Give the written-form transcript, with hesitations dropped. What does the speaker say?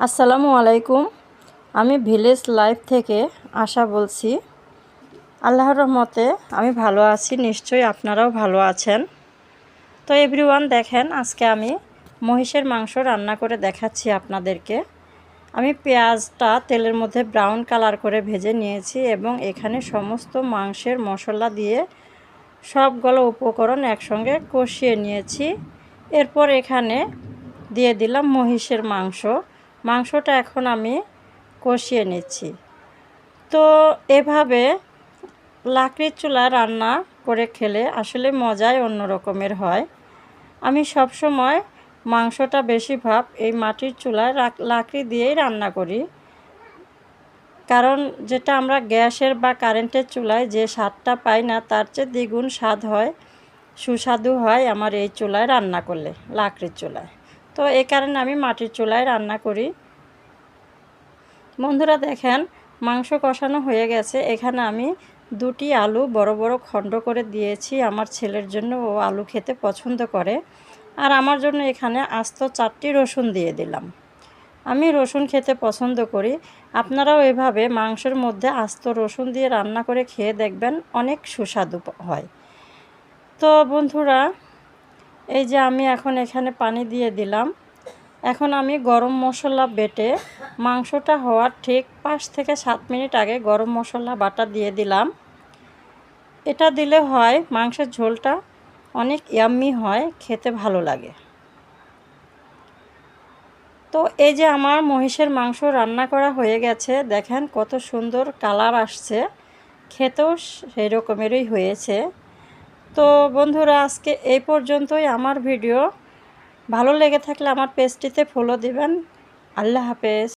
আসসালামু আলাইকুম। আমি ভিলেজ লাইফ থেকে আশা বলছি। আল্লাহর রহমতে আমি ভালো আছি, নিশ্চয়ই আপনারাও ভালো আছেন। তো এভরিওয়ান, দেখেন আজকে আমি মহিষের মাংস রান্না করে দেখাচ্ছি আপনাদেরকে। আমি পেঁয়াজটা তেলের মধ্যে ব্রাউন কালার করে ভেজে নিয়েছি এবং এখানে সমস্ত মাংসের মশলা দিয়ে সবগুলো উপকরণ একসঙ্গে কষিয়ে নিয়েছি। এরপর এখানে দিয়ে দিলাম মহিষের মাংসটা এখন আমি কষিয়ে নিচ্ছি। তো এভাবে লাকড়ির চুলায় রান্না করে খেলে আসলে মজাই অন্য রকমের হয়। আমি সব সময় মাংসটা বেশিরভাগ এই মাটির চুলায় লাকড়ি দিয়েই রান্না করি, কারণ যেটা আমরা গ্যাসের বা কারেন্টের চুলায় যে স্বাদটা পাই না, তার চেয়ে দ্বিগুণ স্বাদ হয়, সুস্বাদু হয় আমার এই চুলায় রান্না করলে, লাকড়ির চুলায়। তো এই কারণে আমি মাটির চুলায় রান্না করি। বন্ধুরা দেখেন, মাংস কষানো হয়ে গেছে। এখানে আমি 2টি আলু বড় বড় খণ্ড করে দিয়েছি আমার ছেলের জন্য, ও আলু খেতে পছন্দ করে। আর আমার জন্য এখানে আস্ত 4টি রসুন দিয়ে দিলাম। আমি রসুন খেতে পছন্দ করি। আপনারাও এভাবে মাংসের মধ্যে আস্ত রসুন দিয়ে রান্না করে খেয়ে দেখবেন, অনেক সুস্বাদু হয়। তো বন্ধুরা, এই যে আমি এখন এখানে পানি দিয়ে দিলাম। এখন আমি গরম মশলা বেটে মাংসটা হওয়ার ঠিক 5 থেকে 7 মিনিট আগে গরম মশলা বাটা দিয়ে দিলাম। এটা দিলে হয় মাংসের ঝোলটা অনেক ইয়াম্মি হয়, খেতে ভালো লাগে। তো এই যে আমার মহিষের মাংস রান্না করা হয়ে গেছে, দেখেন কত সুন্দর কালার আসছে, খেতেও সেই রকমেরই হয়েছে। তো বন্ধুরা, আজকে এই পর্যন্তই আমার ভিডিও। ভালো লেগে থাকলে আমার পেজটিতে ফলো দিবেন। আল্লাহ হাফেজ।